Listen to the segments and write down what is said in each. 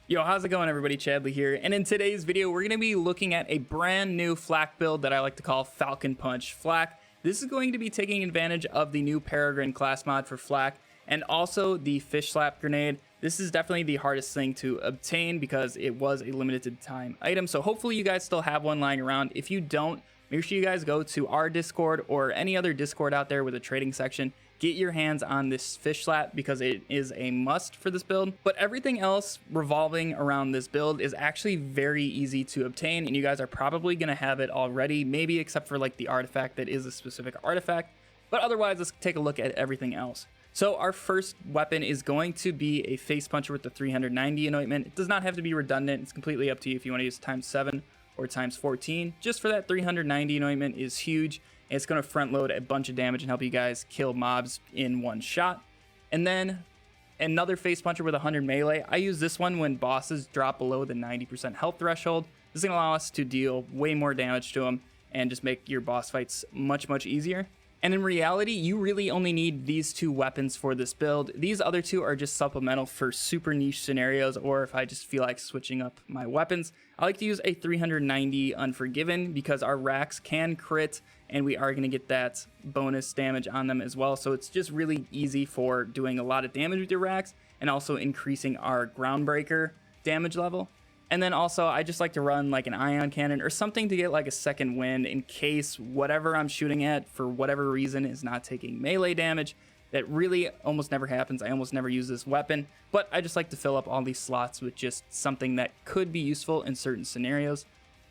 Yo, how's it going everybody? Chadley here, and in today's video we're going to be looking at a brand new flak build that I like to call Falcon Punch Flak. This is going to be taking advantage of the new Peregrine class mod for flak and also the fish slap grenade. This is definitely the hardest thing to obtain because it was a limited time item, so hopefully you guys still have one lying around. If you don't, make sure you guys go to our Discord or any other Discord out there with a trading section. Get your hands on this fish slap because it is a must for this build. But everything else revolving around this build is actually very easy to obtain, and you guys are probably going to have it already, maybe except for like the artifact that is a specific artifact. But otherwise, let's take a look at everything else. So our first weapon is going to be a face puncher with the 390 anointment. It does not have to be redundant. It's completely up to you if you want to use ×7 or ×14. Just for that 390 anointment is huge. It's going to front load a bunch of damage and help you guys kill mobs in one shot. And then another face puncher with 100 melee. I use this one when bosses drop below the 90% health threshold. This is going to allow us to deal way more damage to them and just make your boss fights much easier. And in reality, you really only need these two weapons for this build. These other two are just supplemental for super niche scenarios, or if I just feel like switching up my weapons. I like to use a 390 Unforgiven because our racks can crit, and we are going to get that bonus damage on them as well. So it's just really easy for doing a lot of damage with your racks and also increasing our groundbreaker damage level. And then also, I just like to run like an ion cannon or something to get like a second wind in case whatever I'm shooting at for whatever reason is not taking melee damage. That really almost never happens. I almost never use this weapon, but I just like to fill up all these slots with just something that could be useful in certain scenarios.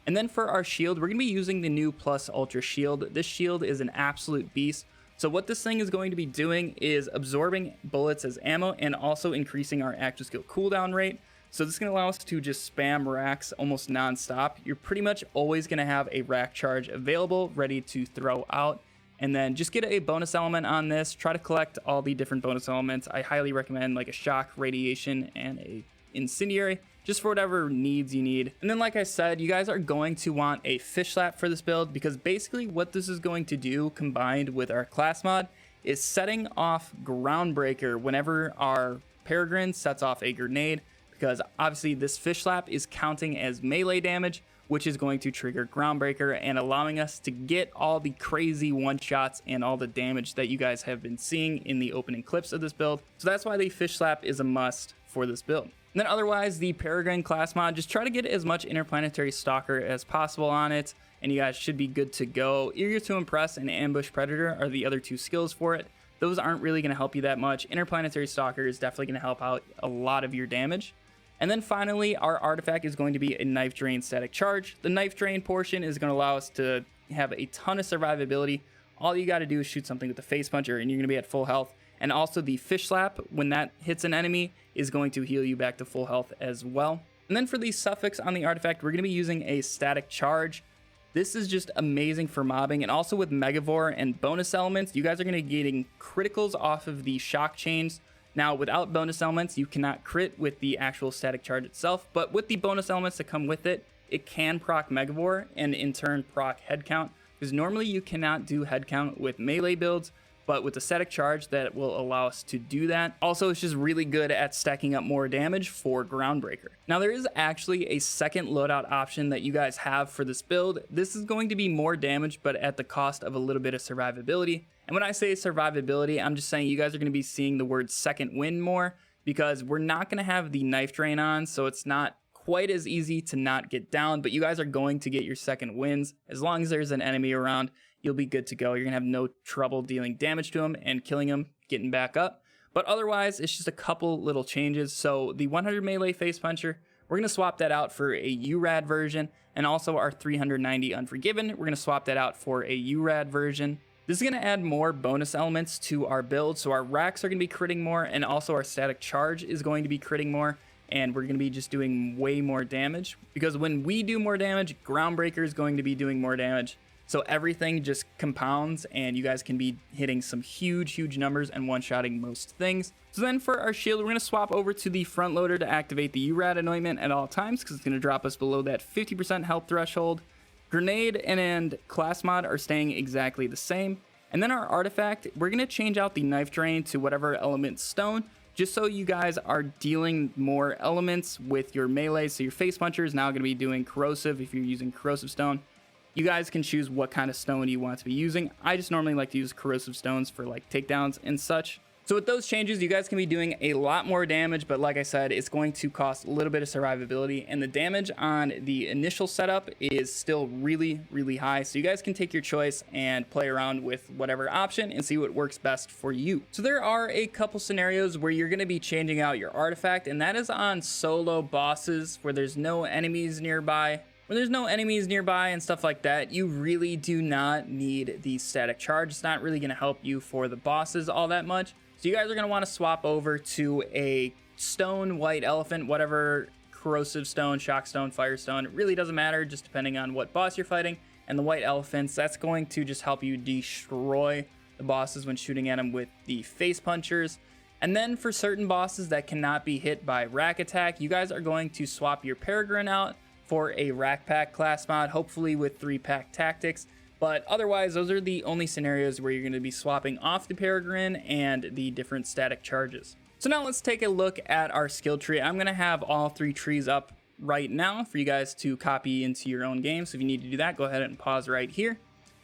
And then for our shield, we're going to be using the new Plus Ultra Shield. This shield is an absolute beast. So what this thing is going to be doing is absorbing bullets as ammo and also increasing our active skill cooldown rate. So this is going to allow us to just spam racks almost non-stop. You're pretty much always going to have a rack charge available, ready to throw out. And then just get a bonus element on this. Try to collect all the different bonus elements. I highly recommend like a shock, radiation, and a incendiary, just for whatever needs you need. And then like I said, you guys are going to want a fish slap for this build because basically what this is going to do combined with our class mod is setting off groundbreaker whenever our Peregrine sets off a grenade. Because obviously this fish slap is counting as melee damage, which is going to trigger groundbreaker and allowing us to get all the crazy one shots and all the damage that you guys have been seeing in the opening clips of this build. So that's why the fish slap is a must for this build. And then otherwise, the Peregrine class mod, just try to get as much interplanetary stalker as possible on it, and you guys should be good to go. Eager to Impress and Ambush Predator are the other two skills for it. Those aren't really going to help you that much. Interplanetary stalker is definitely going to help out a lot of your damage. And then finally, our artifact is going to be a knife drain static charge. The knife drain portion is going to allow us to have a ton of survivability. All you got to do is shoot something with the face puncher and you're going to be at full health. And also the fish slap, when that hits an enemy, is going to heal you back to full health as well. And then for the suffix on the artifact, we're going to be using a static charge. This is just amazing for mobbing, and also with Megavore and bonus elements, you guys are going to be getting criticals off of the shock chains. Now, without bonus elements, you cannot crit with the actual static charge itself, but with the bonus elements that come with it, it can proc Megavore and in turn proc head count, because normally you cannot do head count with melee builds, but with the static charge that will allow us to do that. Also, it's just really good at stacking up more damage for groundbreaker. Now, there is actually a second loadout option that you guys have for this build. This is going to be more damage, but at the cost of a little bit of survivability. And when I say survivability, I'm just saying you guys are going to be seeing the word second wind more because we're not going to have the knife drain on, so it's not quite as easy to not get down, but you guys are going to get your second wins. As long as there's an enemy around, you'll be good to go. You're going to have no trouble dealing damage to him and killing him, getting back up. But otherwise, it's just a couple little changes. So the 100 melee face puncher, we're going to swap that out for a URAD version, and also our 390 Unforgiven, we're going to swap that out for a URAD version. This is going to add more bonus elements to our build, so our racks are going to be critting more, and also our static charge is going to be critting more, and we're going to be just doing way more damage. Because when we do more damage, Groundbreaker is going to be doing more damage. So everything just compounds, and you guys can be hitting some huge numbers and one-shotting most things. So then for our shield, we're going to swap over to the front loader to activate the URAD anointment at all times, because it's going to drop us below that 50% health threshold. Grenade and class mod are staying exactly the same. And then our artifact, we're going to change out the knife drain to whatever element stone, just so you guys are dealing more elements with your melee. So your face puncher is now going to be doing corrosive if you're using corrosive stone. You guys can choose what kind of stone you want to be using. I just normally like to use corrosive stones for like takedowns and such. So with those changes, you guys can be doing a lot more damage, but like I said, it's going to cost a little bit of survivability, and the damage on the initial setup is still really, really high. So you guys can take your choice and play around with whatever option and see what works best for you. So there are a couple scenarios where you're going to be changing out your artifact, and that is on solo bosses where there's no enemies nearby. When there's no enemies nearby and stuff like that, you really do not need the static charge. It's not really going to help you for the bosses all that much. So you guys are going to want to swap over to a stone white elephant, whatever corrosive stone, shock stone, firestone. It really doesn't matter, just depending on what boss you're fighting. And the white elephants, that's going to just help you destroy the bosses when shooting at them with the face punchers. And then for certain bosses that cannot be hit by rack attack, you guys are going to swap your Peregrine out for a rack pack class mod, hopefully with 3-pack tactics. But otherwise, those are the only scenarios where you're going to be swapping off the Peregrine and the different static charges. So now let's take a look at our skill tree. I'm going to have all 3 trees up right now for you guys to copy into your own game. So if you need to do that, go ahead and pause right here.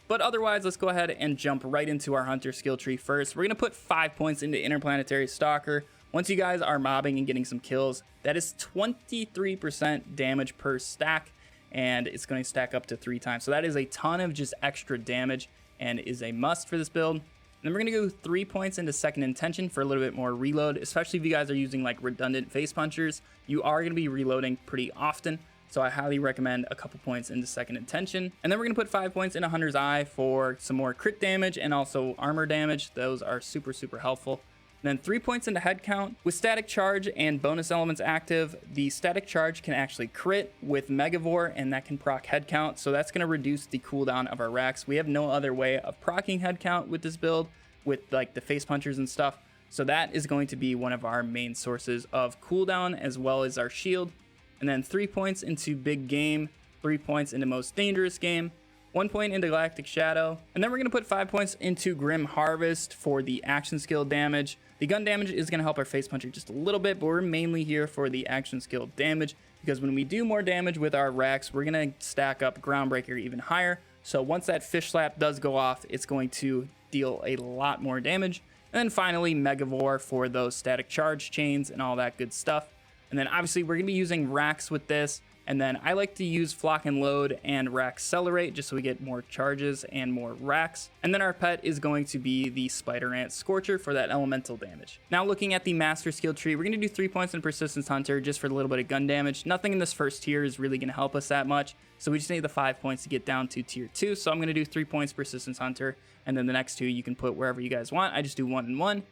But otherwise, let's go ahead and jump right into our hunter skill tree first. We're going to put 5 points into interplanetary stalker. Once you guys are mobbing and getting some kills, that is 23% damage per stack. And it's going to stack up to 3 times. So that is a ton of just extra damage and is a must for this build. And then we're going to go 3 points into second intention for a little bit more reload, especially if you guys are using like redundant face punchers. You are going to be reloading pretty often, so I highly recommend a couple points into second intention. And then we're going to put 5 points into Hunter's Eye for some more crit damage and also armor damage. Those are super, super helpful. And then 3 points into head count. With static charge and bonus elements active, the static charge can actually crit with Megavore, and that can proc head count. So that's going to reduce the cooldown of our racks. We have no other way of proccing head count with this build, with like the face punchers and stuff. So that is going to be one of our main sources of cooldown, as well as our shield. And then 3 points into big game, 3 points into most dangerous game, 1 point into Galactic Shadow, and then we're going to put 5 points into Grim Harvest for the action skill damage. The gun damage is going to help our face puncher just a little bit, but we're mainly here for the action skill damage, because when we do more damage with our racks, we're going to stack up Groundbreaker even higher. So once that fish slap does go off, it's going to deal a lot more damage. And then finally, Megavore for those static charge chains and all that good stuff. And then obviously we're going to be using racks with this. And then I like to use Flock and Load and Rack Accelerate just so we get more charges and more racks. And then our pet is going to be the Spider Ant Scorcher for that elemental damage. Now looking at the Master Skill Tree, we're going to do 3 points in Persistence Hunter just for a little bit of gun damage. Nothing in this first tier is really going to help us that much. So we just need the 5 points to get down to tier 2. So I'm going to do 3 points Persistence Hunter. And then the next 2 you can put wherever you guys want. I just do 1 and 1.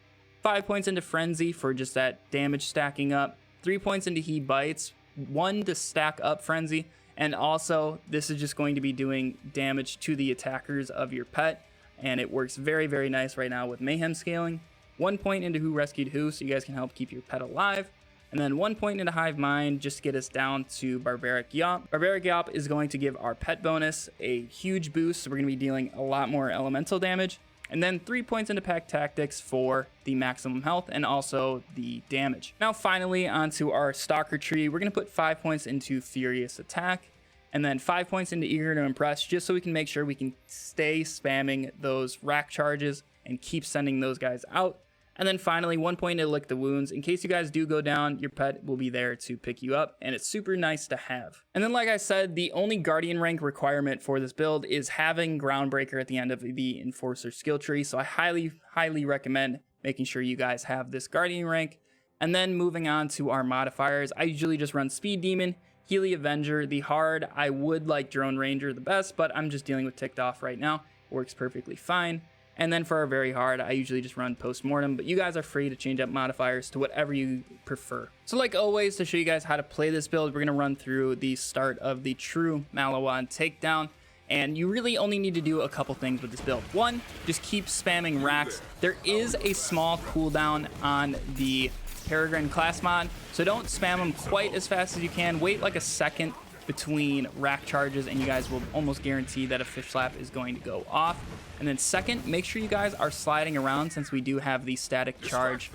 5 points into Frenzy for just that damage stacking up. 3 points into He Bites. 1 to stack up Frenzy, and also this is just going to be doing damage to the attackers of your pet, and it works very, very nice right now with Mayhem scaling. 1 point into Who Rescued Who, so you guys can help keep your pet alive, and then 1 point into Hive Mind just to get us down to Barbaric Yawp. Barbaric Yawp is going to give our pet bonus a huge boost, so we're going to be dealing a lot more elemental damage. And then 3 points into Pack Tactics for the maximum health and also the damage. Now finally onto our Stalker Tree, we're going to put 5 points into Furious Attack and then 5 points into Eager to Impress, just so we can make sure we can stay spamming those rack charges and keep sending those guys out. And then finally 1 point to Lick the Wounds. In case you guys do go down, your pet will be there to pick you up, and it's super nice to have. And then like I said, the only Guardian rank requirement for this build is having Groundbreaker at the end of the Enforcer skill tree. So I highly recommend making sure you guys have this Guardian rank. And then moving on to our modifiers, I usually just run Speed Demon, Healy Avenger. The hard, I would like Drone Ranger the best, but I'm just dealing with ticked off right now. Works perfectly fine. And then for our very hard, I usually just run Postmortem, but you guys are free to change up modifiers to whatever you prefer. So like always, to show you guys how to play this build, we're going to run through the start of the true maliwan takedown. And you really only need to do a couple things with this build. 1, just keep spamming racks. There is a small cooldown on the Peregrine class mod, so don't spam them quite as fast as you can. Wait like a second between rack charges and you guys will almost guarantee that a fish slap is going to go off. And then second, make sure you guys are sliding around, since we do have the static charge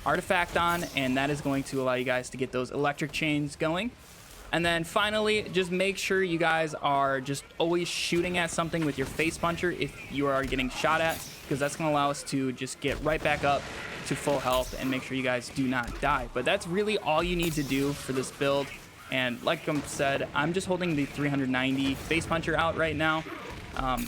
artifact on, and that is going to allow you guys to get those electric chains going. And then finally, just make sure you guys are just always shooting at something with your face puncher if you are getting shot at, because that's going to allow us to just get right back up to full health and make sure you guys do not die. But that's really all you need to do for this build. And like I said, I'm just holding the 390 face puncher out right now.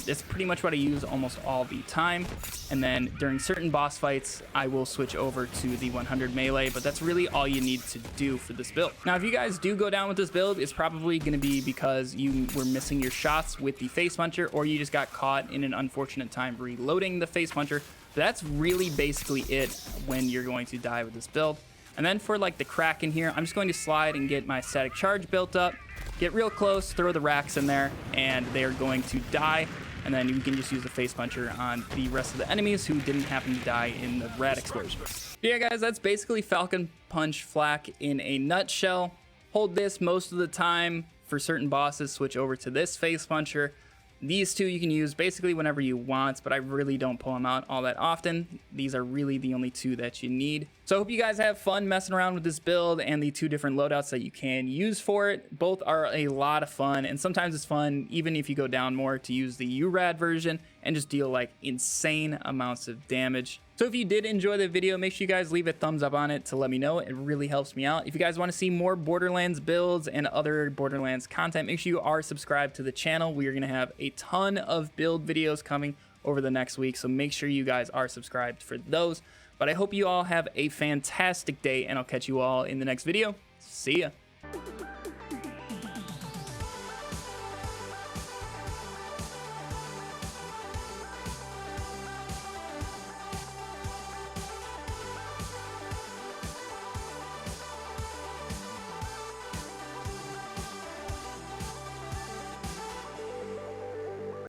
It's pretty much what I use almost all the time. And then during certain boss fights, I will switch over to the 100 melee, but that's really all you need to do for this build. Now, if you guys do go down with this build, it's probably going to be because you were missing your shots with the face puncher, or you just got caught in an unfortunate time reloading the face puncher. But that's really basically it when you're going to die with this build. And then for like the Kraken here, I'm just going to slide and get my static charge built up, get real close, throw the racks in there, and they are going to die. And then you can just use the face puncher on the rest of the enemies who didn't happen to die in the rat explosions. Yeah, guys, that's basically Falcon Punch Flak in a nutshell. Hold this most of the time. For certain bosses, switch over to this face puncher. These two you can use basically whenever you want, but I really don't pull them out all that often. These are really the only two that you need. So I hope you guys have fun messing around with this build and the two different loadouts that you can use for it. Both are a lot of fun, and sometimes it's fun, even if you go down more, to use the URAD version and just deal like insane amounts of damage. So if you did enjoy the video, make sure you guys leave a thumbs up on it to let me know. It really helps me out. If you guys want to see more Borderlands builds and other Borderlands content, make sure you are subscribed to the channel. We are going to have a ton of build videos coming over the next week, so make sure you guys are subscribed for those. But I hope you all have a fantastic day, and I'll catch you all in the next video. See ya.